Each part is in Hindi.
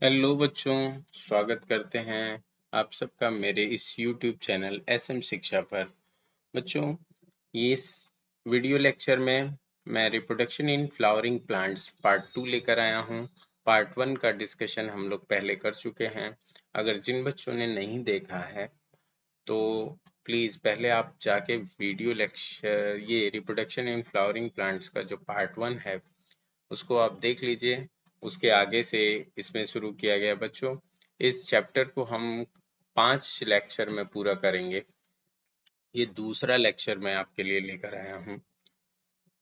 हेलो बच्चों, स्वागत करते हैं आप सबका मेरे इस YouTube चैनल एसएम शिक्षा पर। बच्चों, ये वीडियो लेक्चर में मैं reproduction in flowering plants part 2 लेकर आया हूँ। पार्ट 1 का डिस्कशन हम लोग पहले कर चुके हैं। अगर जिन बच्चों ने नहीं देखा है तो प्लीज़ पहले आप जाके वीडियो लेक्चर ये रिप्रोडक्शन इन फ्लावरिंग प्लांट्स का जो पार्ट 1 है उसको आप देख लीजिए। उसके आगे से इसमें शुरू किया गया। बच्चों, इस चैप्टर को हम 5 लेक्चर में पूरा करेंगे। ये दूसरा लेक्चर मैं आपके लिए लेकर आया हूँ।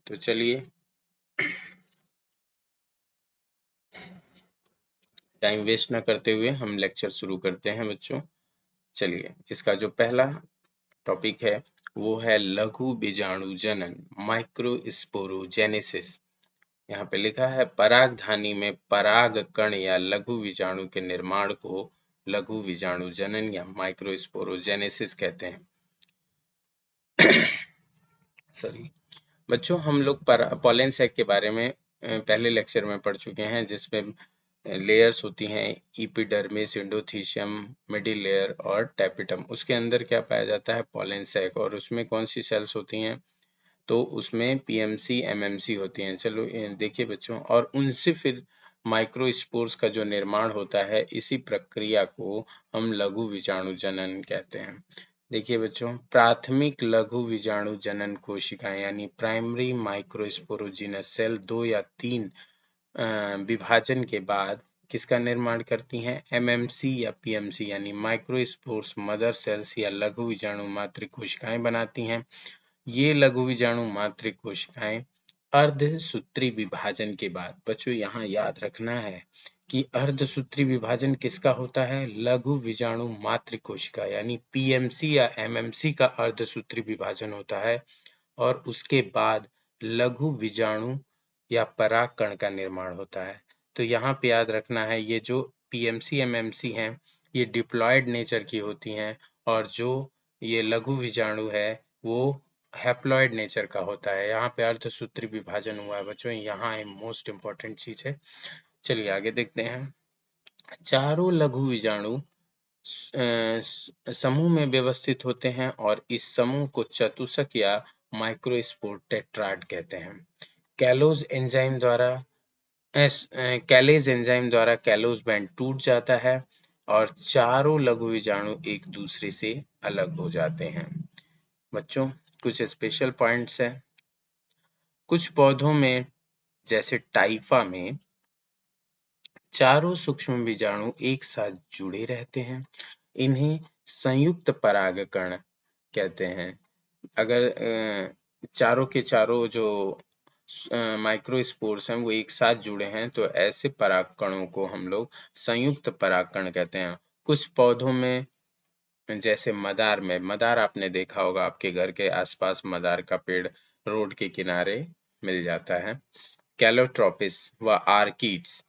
तो चलिए टाइम वेस्ट ना करते हुए हम लेक्चर शुरू करते हैं बच्चों। चलिए, इसका जो पहला टॉपिक है वो है लघु बीजाणु जनन, माइक्रोस्पोरोजेनेसिस। यहाँ पे लिखा है परागधानी में पराग कण या लघु बीजाणु के निर्माण को लघु बीजाणु जनन या माइक्रोस्पोरोजेनेसिस कहते हैं। सॉरी बच्चों, हम लोग पॉलन सैक के बारे में पहले लेक्चर में पढ़ चुके हैं, जिसमें लेयर्स होती हैं एपिडर्मिस, एंडोथीशियम, मिडिल लेयर और टैपिटम। उसके अंदर क्या पाया जाता है? Pollen sac. और उसमें कौन सी सेल्स होती हैं? तो उसमें पीएमसी, एमएमसी होती हैं। चलो देखिए बच्चों, और उनसे फिर माइक्रोस्पोर्स का जो निर्माण होता है, इसी प्रक्रिया को हम लघु बीजाणु जनन कहते हैं। देखिए बच्चों, प्राथमिक लघु बीजाणु जनन कोशिकाएं यानी प्राइमरी माइक्रोस्पोरोजिनस सेल 2 या 3 विभाजन के बाद किसका निर्माण करती हैं? एमएमसी या पीएमसी यानी माइक्रोस्पोर्स मदर सेल्स या लघु बीजाणु मातृ कोशिकाएं बनाती हैं। ये लघु बीजाणु मातृ कोशिकाएं अर्धसूत्री विभाजन के बाद, बच्चों यहाँ याद रखना है कि अर्धसूत्री विभाजन किसका होता है? लघु बीजाणु मातृ कोशिका यानी पीएमसी या एमएमसी का अर्धसूत्री विभाजन होता है। और उसके बाद लघु बीजाणु या परागकण का निर्माण होता है। तो यहाँ पे याद रखना है, ये जो पीएमसी एमएमसी हैं ये डिप्लॉयड नेचर की होती हैं, और जो ये लघु बीजाणु है वो हैप्लॉयड नेचर का होता है। यहाँ पे अर्धसूत्री विभाजन हुआ है बच्चों, यहाँ मोस्ट इम्पोर्टेंट चीज है। चलिए आगे देखते हैं। चारों लघु बीजाणु समूह में व्यवस्थित होते हैं और इस समूह को चतुष्क या माइक्रोस्पोर टेट्राड कहते हैं। कैलोज एंजाइम द्वारा कैलेज एंजाइम द्वारा कैलोज बैंड टूट जाता है और चारों लघु बीजाणु एक दूसरे से अलग हो जाते हैं। बच्चों, कुछ स्पेशल पॉइंट्स हैं। कुछ पौधों में जैसे टाइफा में चारों सूक्ष्म बीजाणु एक साथ जुड़े रहते हैं। इन्हें संयुक्त परागकण कहते हैं। अगर चारों के चारों जो माइक्रोस्पोर्स हैं वो एक साथ जुड़े हैं तो ऐसे परागकणों को हम लोग संयुक्त परागकण कहते हैं। कुछ पौधों में जैसे मदार में, मदार आपने देखा होगा, आपके घर के आसपास मदार का पेड़ रोड के किनारे मिल जाता है। कैलोट्रोपिस व आर्किड्स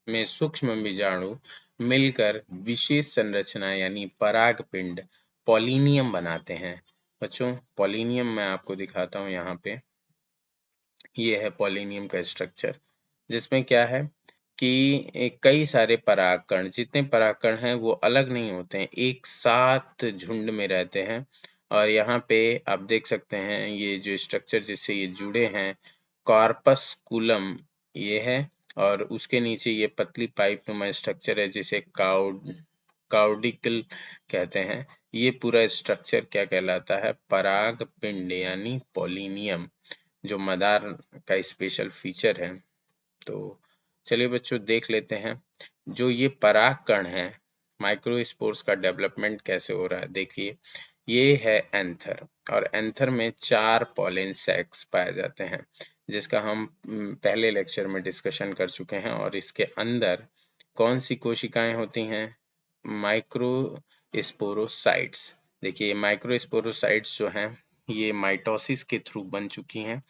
में सूक्ष्म बीजाणु मिलकर विशेष संरचना यानी परागपिंड पॉलिनियम बनाते हैं। बच्चों, पॉलिनियम मैं आपको दिखाता हूँ यहाँ पे। ये है पॉलिनियम का स्ट्रक्चर, जिसमें क्या है कि कई सारे परागकण, जितने परागकण हैं वो अलग नहीं होते हैं, एक साथ झुंड में रहते हैं। और यहाँ पे आप देख सकते हैं ये जो स्ट्रक्चर जिससे ये जुड़े हैं, कॉर्पस्कुलम ये है, और उसके नीचे ये पतली पाइप नुमा स्ट्रक्चर है जिसे काउडिकल कहते हैं। ये पूरा स्ट्रक्चर क्या कहलाता है? पराग पिंड यानी पॉलिनियम, जो मदार का स्पेशल फीचर है। तो चलिए बच्चों देख लेते हैं जो ये परागकण है, माइक्रोस्पोर्स का डेवलपमेंट कैसे हो रहा है। देखिए, ये है एंथर, और एंथर में 4 पॉलन सैक्स पाए जाते हैं, जिसका हम पहले लेक्चर में डिस्कशन कर चुके हैं। और इसके अंदर कौन सी कोशिकाएं होती हैं? माइक्रोस्पोरोसाइट्स। देखिए, माइक्रोस्पोरोसाइट्स जो हैं ये माइटोसिस के थ्रू बन चुकी हैं।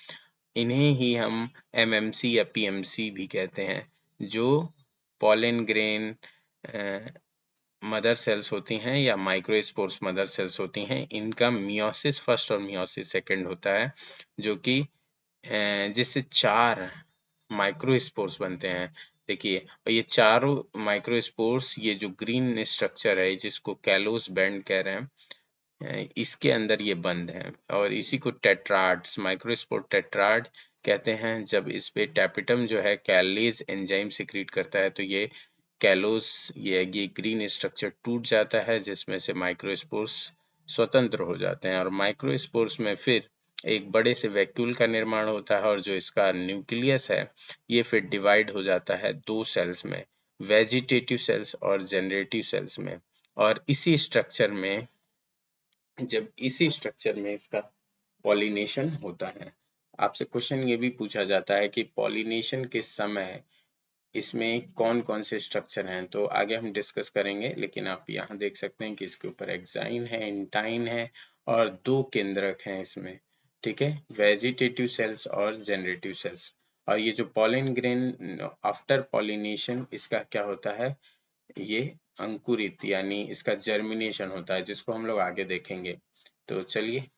इन्हें ही हम एमएमसी या पीएमसी भी कहते हैं। जो पॉलन ग्रेन मदर सेल्स होती हैं या माइक्रोस्पोर्स मदर सेल्स होती हैं, इनका मियोसिस फर्स्ट और मियोसिस सेकंड होता है, जो कि जिससे 4 माइक्रोस्पोर्स बनते हैं। देखिए, और ये चारों माइक्रोस्पोर्स, ये जो ग्रीन स्ट्रक्चर है जिसको कैलोस बैंड कह रहे हैं, इसके अंदर ये बंद हैं, और इसी को टेट्राड्स, माइक्रोस्पोर टेट्राड कहते हैं। जब इस पे टैपिटम जो है कैलेज एंजाइम सिक्रीट करता है तो ये कैलोस, ये ग्रीन स्ट्रक्चर टूट जाता है, जिसमें से माइक्रोस्पोर्स स्वतंत्र हो जाते हैं, और माइक्रोस्पोर्स में फिर एक बड़े से वैक्यूल का निर्माण होता है, और जो इसका न्यूक्लियस है ये फिर डिवाइड हो जाता है दो सेल्स में, वेजिटेटिव सेल्स और जनरेटिव सेल्स में। और इसी स्ट्रक्चर में इसका पॉलिनेशन होता है। आपसे क्वेश्चन ये भी पूछा जाता है कि पॉलिनेशन के समय इसमें कौन कौन से स्ट्रक्चर हैं, तो आगे हम डिस्कस करेंगे, लेकिन आप यहाँ देख सकते हैं कि इसके ऊपर एक्साइन है, इंटाइन है, और दो केंद्रक हैं इसमें, ठीक है, वेजिटेटिव सेल्स और जनरेटिव सेल्स। और ये जो पॉलिन ग्रेन आफ्टर पॉलिनेशन इसका क्या होता है, ये अंकुरित यानी इसका जर्मिनेशन होता है, जिसको हम लोग आगे देखेंगे। तो चलिए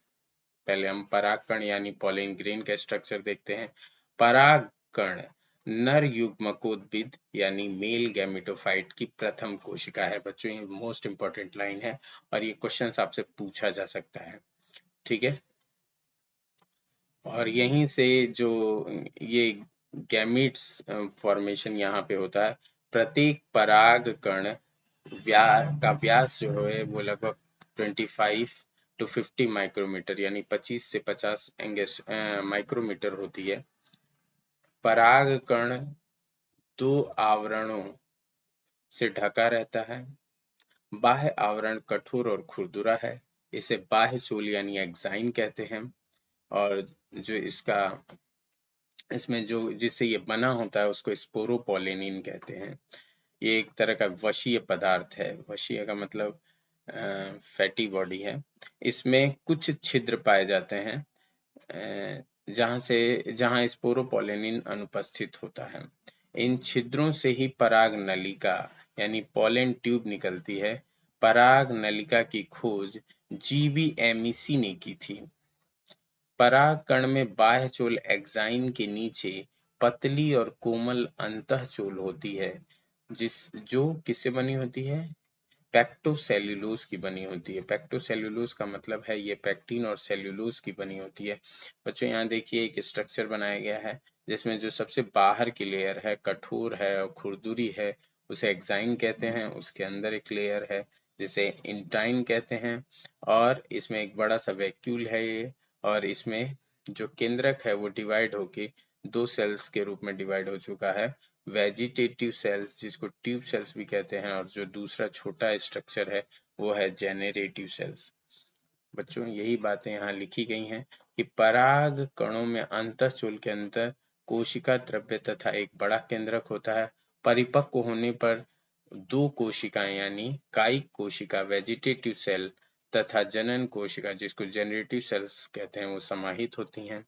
पहले हम परागकण यानी पॉलिन ग्रेन का स्ट्रक्चर देखते हैं। परागकण नर युग्मकोद्भिद यानी मेल गैमेटोफाइट की प्रथम कोशिका है। बच्चों ये मोस्ट इंपॉर्टेंट लाइन है और ये क्वेश्चन आपसे पूछा जा सकता है, ठीक है। और यहीं से जो ये गैमीट्स फॉर्मेशन यहाँ पे होता है। प्रत्येक पराग कण का व्यास जो है वो लगभग 25 to 50 माइक्रोमीटर यानी 25 से 50 माइक्रोमीटर होती है। पराग कण दो आवरणों से ढका रहता है। बाह्य आवरण कठोर और खुरदुरा है, इसे बाह्य चोल यानी एक्साइन कहते हैं। और जो इसमें जो जिससे ये बना होता है उसको स्पोरोपोलेनिन कहते हैं। ये एक तरह का वशीय पदार्थ है, वशीय का मतलब फैटी बॉडी है। इसमें कुछ छिद्र पाए जाते हैं जहां स्पोरोपोलेनिन अनुपस्थित होता है। इन छिद्रों से ही पराग नलिका यानी पॉलन ट्यूब निकलती है। पराग नलिका की खोज जीबी एमिसी ने की थी। परागकण में बाह्य चोल एक्साइन के नीचे पतली और कोमल अंतःचोल होती है, जो किससे बनी होती है, पेक्टोसेल्यूलोज की बनी होती है। पेक्टोसेल्यूलोज का मतलब है ये पेक्टिन और सेल्यूलोज की बनी होती है। बच्चों यहाँ देखिए एक स्ट्रक्चर बनाया गया है जिसमें जो सबसे बाहर की लेयर है कठोर है और खुरदुरी है, उसे एक्साइन कहते हैं। उसके अंदर एक लेयर है जिसे इंटाइन कहते हैं, और इसमें एक बड़ा सा वैक्यूल है ये, और इसमें जो केंद्रक है वो डिवाइड होके दो सेल्स के रूप में डिवाइड हो चुका है, वेजिटेटिव सेल्स जिसको ट्यूब सेल्स भी कहते हैं, और जो दूसरा छोटा स्ट्रक्चर है वो है जेनरेटिव सेल्स। बच्चों यही बातें यहाँ लिखी गई हैं कि पराग कणों में अंतःचूल के अंदर कोशिका द्रव्य तथा एक बड़ा केंद्रक होता है। परिपक्व होने पर दो कोशिकाएं यानी कायिक कोशिका वेजिटेटिव सेल तथा जनन कोशिका जिसको जनरेटिव सेल्स कहते हैं वो समाहित होती हैं।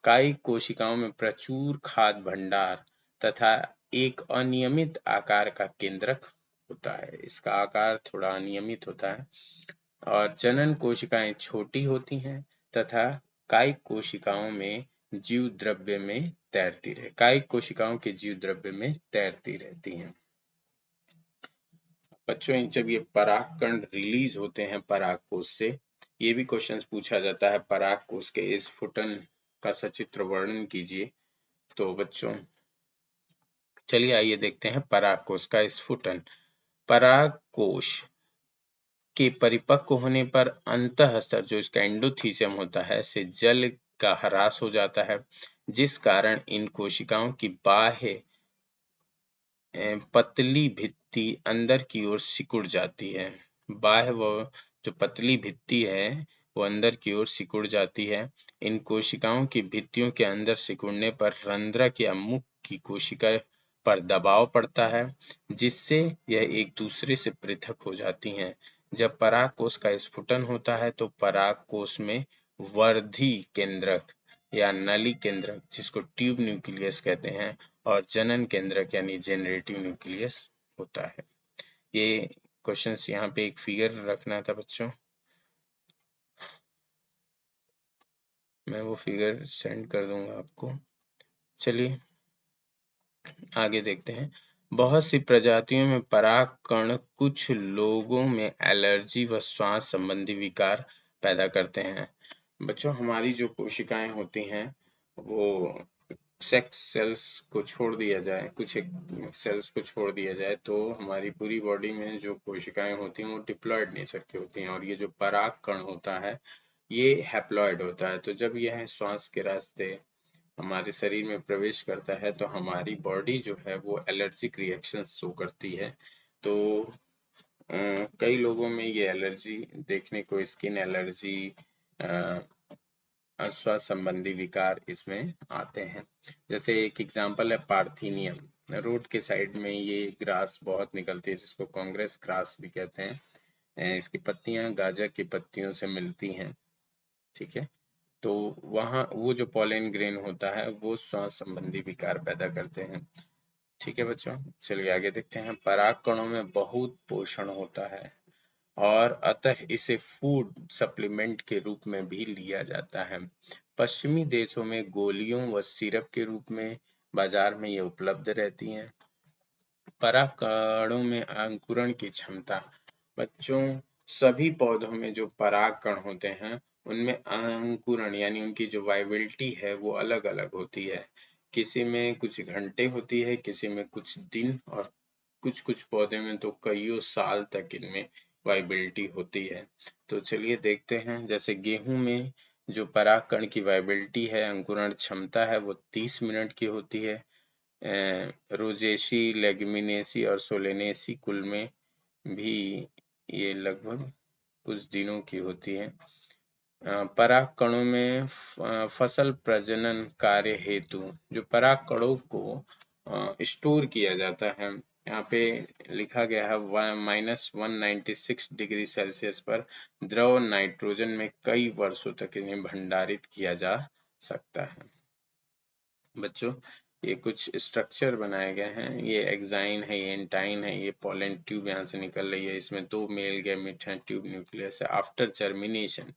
कायिक कोशिकाओं में प्रचुर खाद्य भंडार तथा एक अनियमित आकार का केंद्रक होता है। इसका आकार थोड़ा अनियमित होता है। और जनन कोशिकाएं छोटी होती हैं तथा कायिक कोशिकाओं में जीव द्रव्य में कायिक कोशिकाओं के जीव द्रव्य में तैरती रहती हैं। बच्चों जब ये परागकण रिलीज होते हैं परागकोश से, ये भी क्वेश्चंस पूछा जाता है, परागकोश के स्फुटन का सचित्र वर्णन कीजिए। तो बच्चों चलिए आइए देखते हैं परागकोश का स्फुटन। परागकोश के परिपक्व होने पर अंतःस्तर जो इसका एंडोथीसियम होता है से जल का ह्रास हो जाता है, जिस कारण इन कोशिकाओं की बाह्य पतली भित्ति अंदर की ओर सिकुड़ जाती है। बाह्य वो जो पतली भित्ति है वो अंदर की ओर सिकुड़ जाती है। इन कोशिकाओं की भित्तियों के अंदर सिकुड़ने पर रंध्रक या मुख की कोशिका पर दबाव पड़ता है, जिससे यह एक दूसरे से पृथक हो जाती हैं। जब परागकोश का स्फुटन होता है तो परागकोश में वर्धी केंद्रक या नली केंद्रक जिसको ट्यूब न्यूक्लियस कहते हैं और जनन केंद्रक यानी जनरेटिव न्यूक्लियस होता है। ये क्वेश्चंस यहाँ पे एक फिगर रखना था बच्चों, मैं वो फिगर सेंड कर दूंगा आपको। चलिए आगे देखते हैं। बहुत सी प्रजातियों में परागकण कुछ लोगों में एलर्जी व श्वास संबंधी विकार पैदा करते हैं। बच्चों, हमारी जो कोशिकाएं होती हैं वो सेक्स सेल्स को छोड़ दिया जाए, कुछ एक सेल्स को छोड़ दिया जाए तो हमारी पूरी बॉडी में जो कोशिकाएं होती हैं वो डिप्लॉयड नेचर की होती हैं, और ये जो परागकण होता है ये हैप्लॉयड होता है। तो जब यह श्वास के रास्ते हमारे शरीर में प्रवेश करता है तो हमारी बॉडी जो है वो एलर्जिक रिएक्शन शो करती है। तो कई लोगों में ये एलर्जी देखने को, स्किन एलर्जी, श्वास संबंधी विकार इसमें आते हैं। जैसे एक एग्जांपल है पार्थिनियम। रोड के साइड में ये ग्रास बहुत निकलती है जिसको कांग्रेस ग्रास भी कहते हैं। इसकी पत्तियां गाजर की पत्तियों से मिलती हैं, ठीक है। तो वहाँ वो जो पॉलन ग्रेन होता है वो श्वास संबंधी विकार पैदा करते हैं, ठीक है बच्चों। चलिए आगे देखते हैं। पराग कणों में बहुत पोषण होता है और अतः इसे फूड सप्लीमेंट के रूप में भी लिया जाता है। पश्चिमी देशों में गोलियों व सिरप के रूप में बाजार में ये उपलब्ध रहती हैं। परागकणों में अंकुरण की क्षमता। बच्चों, सभी पौधों में जो परागकण होते हैं उनमें अंकुरण यानी उनकी जो वाइबिलिटी है वो अलग अलग होती है। किसी में कुछ घंटे होती है, किसी में कुछ दिन, और कुछ कुछ पौधे में तो कईयों साल तक इनमें वाइबिलिटी होती है। तो चलिए देखते हैं। जैसे गेहूं में जो परागकण की वाइबिलिटी है, अंकुरण क्षमता है, वो 30 मिनट की होती है। रोजेसी, लेग्यूमिनेसी और सोलेनेसी कुल में भी ये लगभग कुछ दिनों की होती है। पराग कणों में फसल प्रजनन कार्य हेतु जो पराग कणों को स्टोर किया जाता है, यहाँ पे लिखा गया है -196 डिग्री सेल्सियस पर द्रव नाइट्रोजन में कई वर्षों तक इन्हें भंडारित किया जा सकता है। बच्चों, ये कुछ स्ट्रक्चर बनाए गए हैं। ये एक्साइन है, ये एंटाइन है, ये पोलन ट्यूब यहाँ से निकल रही है, इसमें 2 मेल गैमेट हैं, ट्यूब न्यूक्लियस है। आफ्टर जर्मिनेशन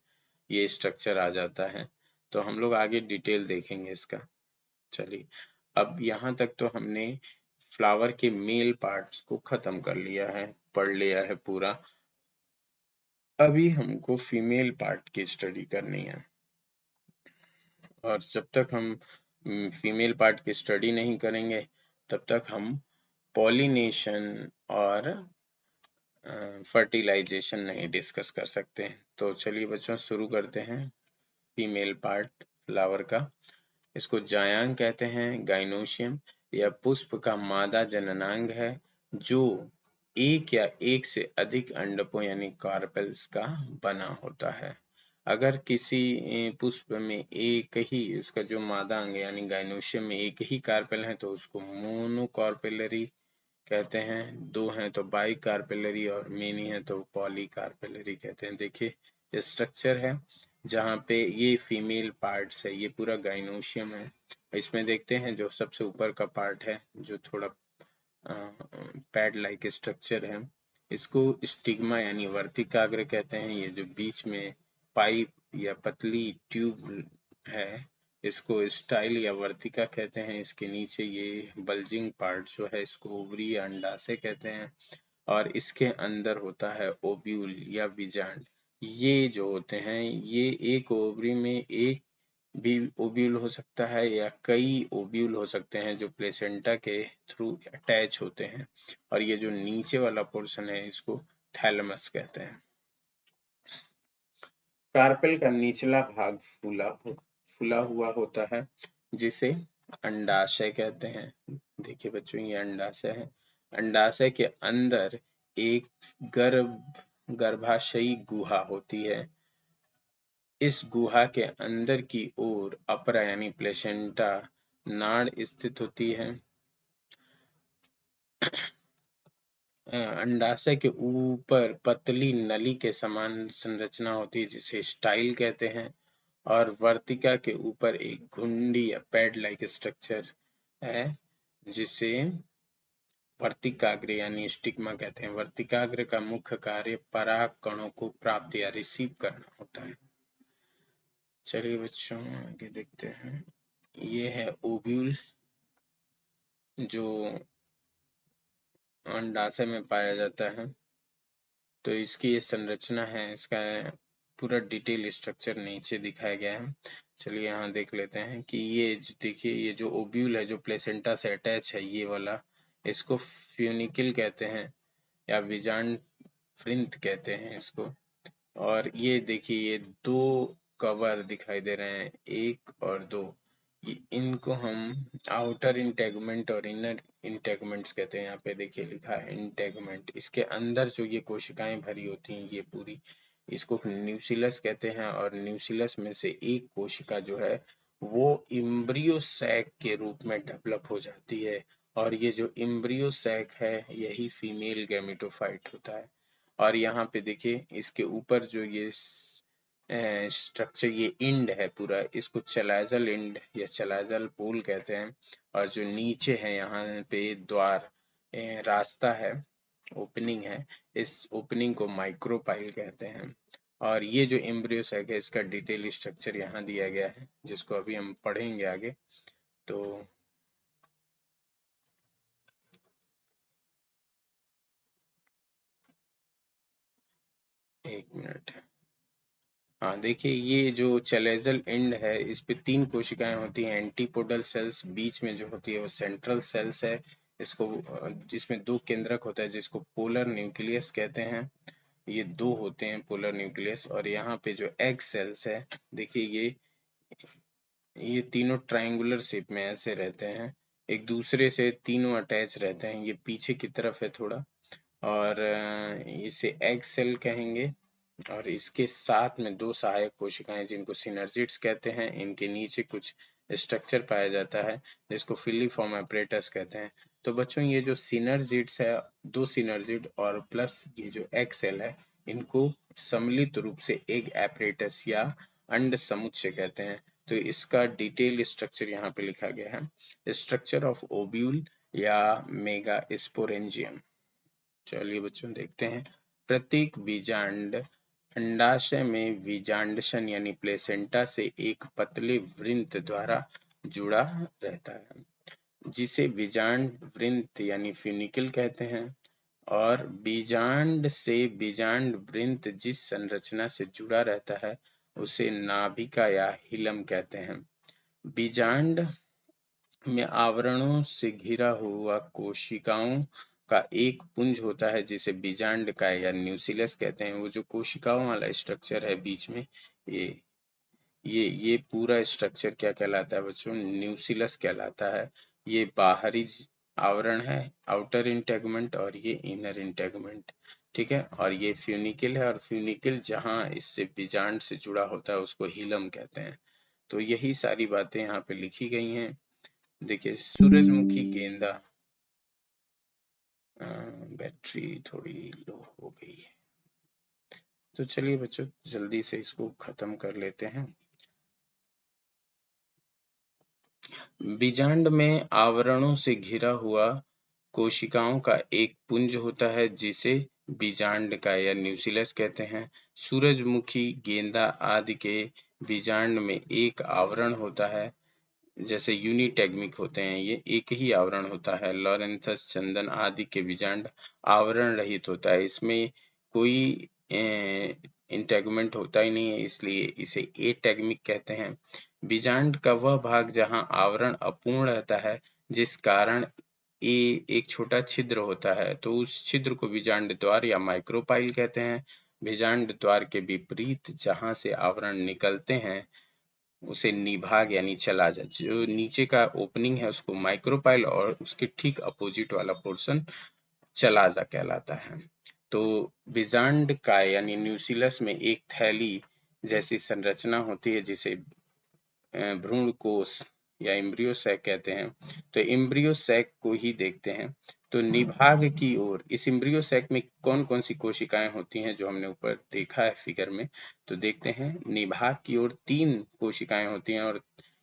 ये स्ट्रक्चर आ जाता है। तो हम लोग आगे डिटेल देखेंगे इसका। चलिए, अब यहाँ तक तो हमने फ्लावर के मेल पार्ट्स को खत्म कर लिया है, पढ़ लिया है पूरा। अभी हमको फीमेल पार्ट की स्टडी करनी है, और जब तक हम फीमेल पार्ट की स्टडी नहीं करेंगे तब तक हम पॉलिनेशन और फर्टिलाइजेशन नहीं डिस्कस कर सकते हैं। तो चलिए बच्चों शुरू करते हैं। फीमेल पार्ट फ्लावर का, इसको जायांग कहते हैं, गाइनोशियम। यह पुष्प का मादा जननांग है जो एक या एक से अधिक अंडकों यानी कार्पेल्स का बना होता है। अगर किसी पुष्प में एक ही उसका जो मादा अंग यानी गाइनोशियम में एक ही कार्पेल है तो उसको मोनोकार्पेलरी कहते हैं। 2 हैं तो बाई कार्पेलरी, और मेनी है तो पॉली कार्पेलरी कहते हैं। देखिए स्ट्रक्चर है जहाँ पे ये फीमेल पार्ट्स है, ये पूरा गाइनोशियम है। इसमें देखते हैं जो सबसे ऊपर का पार्ट है जो थोड़ा पैड लाइक स्ट्रक्चर है, इसको स्टिग्मा यानी वर्तिकाग्र कहते हैं। ये जो बीच में पाइप या पतली ट्यूब है इसको स्टाइल या वर्तिका कहते हैं। इसके नीचे ये बल्जिंग पार्ट जो है इसको ओवरी या अंडाशय कहते हैं, और इसके अंदर होता है ओव्यूल या बीजांड। ये जो होते हैं ये एक ओवरी में एक भी ओव्यूल हो सकता है या कई ओव्यूल हो सकते हैं जो प्लेसेंटा के थ्रू अटैच होते हैं, और ये जो नीचे वाला पोर्शन है इसको थैलेमस कहते हैं। कार्पेल का निचला भाग फूला हुआ होता है जिसे अंडाशय कहते हैं। देखिए बच्चों, ये अंडाशय है। अंडाशय के अंदर एक गर्भाशयी गुहा होती है। इस गुहा के अंदर की ओर अपरा यानी प्लेसेंटा नाड़ स्थित होती है। अंडाशय के ऊपर पतली नली के समान संरचना होती है जिसे स्टाइल कहते हैं, और वर्तिका के ऊपर एक घुंडी या पैड लाइक स्ट्रक्चर है जिसे वर्तिकाग्र यानी स्टिग्मा कहते हैं। वर्तिकाग्र का मुख्य कार्य पराग कणों को प्राप्त या रिसीव करना होता है। चलिए बच्चों आगे देखते हैं। ये है ओव्यूल। जो अंडाशय में पाया जाता है। तो इसकी ये संरचना है, इसका पूरा डिटेल स्ट्रक्चर नीचे दिखाया गया है। चलिए यहाँ देख लेते हैं कि ये देखिए, ये जो ओव्यूल है जो प्लेसेंटा से अटैच है, ये वाला, इसको फ्यूनिकल कहते हैं या विजांड कहते हैं इसको। और ये देखिए, ये दो कवर दिखाई दे रहे हैं, एक और दो, इनको हम आउटर इंटेगमेंट और इनर इंटेगमेंट्स कहते हैं। यहाँ पे देखिए लिखा है इंटेगमेंट, इसके अंदर जो ये कोशिकाएं भरी होती हैं ये पूरी, इसको न्यूक्लियस कहते हैं। और न्यूक्लियस में से एक कोशिका जो है वो इम्ब्रियो सैक के रूप में डेवलप हो जाती है। और ये जो इम्ब्रियो सैक है यही फीमेल गैमेटोफाइट होता है। और यहाँ पे देखिए इसके ऊपर जो ये स्ट्रक्चर, ये इंड है पूरा, इसको चलाजल इंड या चलाजल पोल कहते हैं। और जो नीचे है यहाँ पे द्वार, रास्ता है, ओपनिंग है, इस ओपनिंग को माइक्रोपाइल कहते हैं। और ये जो एम्ब्रियो सैक है इसका डिटेल स्ट्रक्चर यहाँ दिया गया है, जिसको अभी हम पढ़ेंगे आगे। तो एक मिनट, हाँ देखिए, ये जो चलेजल एंड है इस पे 3 कोशिकाएं होती हैं, एंटीपोडल सेल्स, बीच में जो होती है वो सेंट्रल सेल्स है, इसको जिसमें 2 केंद्रक होता है जिसको पोलर न्यूक्लियस कहते हैं। ये 2 होते हैं पोलर न्यूक्लियस। और यहाँ पे जो एग सेल्स है, देखिए ये तीनों ट्रायंगुलर शेप में ऐसे रहते हैं, एक दूसरे से तीनों अटैच रहते हैं। ये पीछे की तरफ है थोड़ा, और इसे एग सेल कहेंगे। और इसके साथ में 2 सहायक कोशिकाएं जिनको सिनर्जिड्स कहते हैं, इनके नीचे कुछ स्ट्रक्चर पाया जाता है जिसको फिलीफॉर्म एपरेटस कहते हैं। तो बच्चों, ये जो सिनर्जिड्स है, 2 सिनर्जिड और प्लस ये जो एग सेल है, इनको सम्मिलित रूप से एग एपरेटस या अंड समुच्चय कहते हैं। तो इसका डिटेल स्ट्रक्चर यहाँ पे लिखा गया है, स्ट्रक्चर ऑफ ओव्यूल या मेगास्पोरेंजियम। चलिए बच्चों देखते हैं। प्रत्येक बीजांड अंडाशय में बीजांडशन यानी प्लेसेंटा से एक पतले वृंत द्वारा जुड़ा रहता है, जिसे बीजांड वृंत यानी फ्यूनिकल कहते हैं। और बीजांड से बीजांड वृंत जिस संरचना से जुड़ा रहता है उसे नाभिका या हिलम कहते हैं। बीजांड में आवरणों से घिरा हुआ कोशिकाओं का एक पुंज होता है जिसे बीजांड का या न्यूक्लियस कहते हैं। वो जो कोशिकाओं वाला स्ट्रक्चर है बीच में, ये पूरा स्ट्रक्चर क्या कहलाता है बच्चों? न्यूक्लियस कहलाता है। ये बाहरी आवरण है, आउटर इंटेगमेंट, और ये इनर इंटेगमेंट, ठीक है। और ये फ्यूनिकल है, और फ्यूनिकल जहाँ इससे बीजांड से जुड़ा होता है उसको हिलम कहते हैं। तो यही सारी बातें यहाँ पे लिखी गई हैं। देखिए, सूरजमुखी गेंदा, बैटरी थोड़ी लो हो गई है, तो चलिए बच्चों जल्दी से इसको खत्म कर लेते हैं। बीजांड में आवरणों से घिरा हुआ कोशिकाओं का एक पुंज होता है जिसे बीजांड का या न्यूक्लियस कहते हैं। सूरजमुखी, गेंदा आदि के बीजांड में एक आवरण होता है, जैसे यूनिटेगमिक होते हैं, ये एक ही आवरण होता है। लॉरेंथस, चंदन आदि के बीजांड आवरण रहित होता है, इसमें कोई इंटेगमेंट होता ही नहीं है, इसलिए इसे एटेगमिक कहते हैं। बीजांड का वह भाग जहां आवरण अपूर्ण रहता है, जिस कारण एक छोटा छिद्र होता है, तो उस छिद्र को बीजांड द्वार या माइक्रोपाइल कहते हैं। बीजांड द्वार के विपरीत जहां से आवरण निकलते हैं उसे निभाग यानी चलाजा, जो नीचे का ओपनिंग है उसको माइक्रोपाइल, और उसके ठीक अपोजिट वाला पोर्शन चलाजा कहलाता है। तो बीजांड का यानी न्यूक्लियस में एक थैली जैसी संरचना होती है जिसे भ्रूण कोश या एम्ब्रियो सैक कहते हैं। तो एम्ब्रियो सैक को ही देखते हैं। तो निभाग की ओर इस एम्ब्रियो सैक में कौन कौन सी कोशिकाएं होती हैं जो हमने ऊपर देखा है फिगर में, तो देखते हैं। निभाग की ओर 3 कोशिकाएं होती हैं और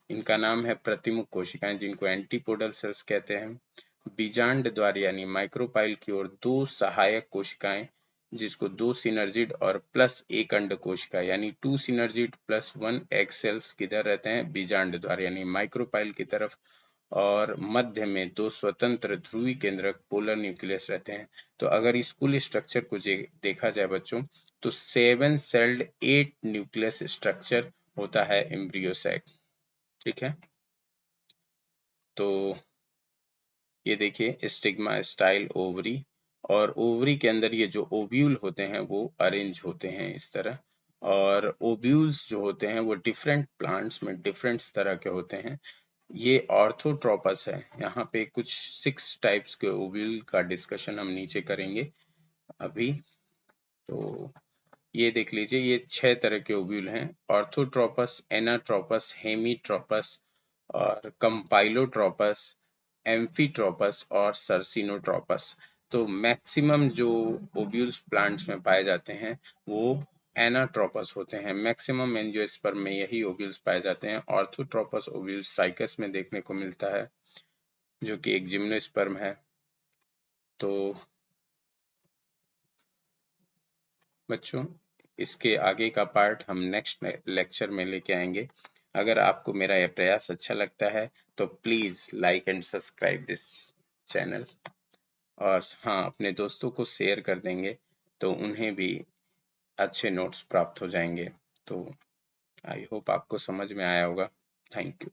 इनका नाम है प्रतिमुख कोशिकाएं, जिनको एंटीपोडल सेल्स कहते हैं। बीजांड द्वार यानी माइक्रोपाइल की ओर 2 सहायक कोशिकाएं, जिसको 2 सिनर्जिड और प्लस 1 अंड कोशिका यानी 2 सिनर्जिड प्लस 1 एग सेल्स किधर रहते हैं? बीजांड द्वार यानी माइक्रोपाइल की तरफ। और मध्य में 2 स्वतंत्र ध्रुवी केंद्रक पोलर न्यूक्लियस रहते हैं। तो अगर इस कुल स्ट्रक्चर को देखा जाए बच्चों, तो 7 सेल्ड 8 न्यूक्लियस स्ट्रक्चर होता है एम्ब्रियो सैक। ठीक है, तो ये देखिए स्टिग्मा, स्टाइल, ओवरी, और ओवरी के अंदर ये जो ओव्यूल होते हैं वो अरेंज होते हैं इस तरह। और ओव्यूल्स जो होते हैं वो डिफरेंट प्लांट्स में डिफरेंट तरह के होते हैं। ये ऑर्थोट्रोपस है। यहाँ पे कुछ 6 टाइप्स के ओव्यूल का डिस्कशन हम नीचे करेंगे अभी। तो ये देख लीजिए, ये 6 तरह के ओव्यूल हैं: ऑर्थोट्रोपस, एनाट्रोपस, हेमीट्रोपस और कंपाइलोट्रोपस, एम्फीट्रोपस और सर्सिनोट्रोपस। तो मैक्सिमम जो ओव्यूल्स प्लांट्स में पाए जाते हैं वो एनाट्रोपस होते हैं। मैक्सिमम एंजियोस्पर्म में यही ओव्यूल्स पाए जाते हैं। ऑर्थोट्रोपस ओव्यूल्स साइकस में देखने को मिलता है, जो कि एक जिम्नोस्पर्म है। तो बच्चों, इसके आगे का पार्ट हम नेक्स्ट लेक्चर में लेके आएंगे। अगर आपको मेरा यह प्रयास अच्छा लगता है तो please like and subscribe this channel, और हाँ, अपने दोस्तों को शेयर कर देंगे तो उन्हें भी अच्छे नोट्स प्राप्त हो जाएंगे। तो आई होप आपको समझ में आया होगा। Thank you.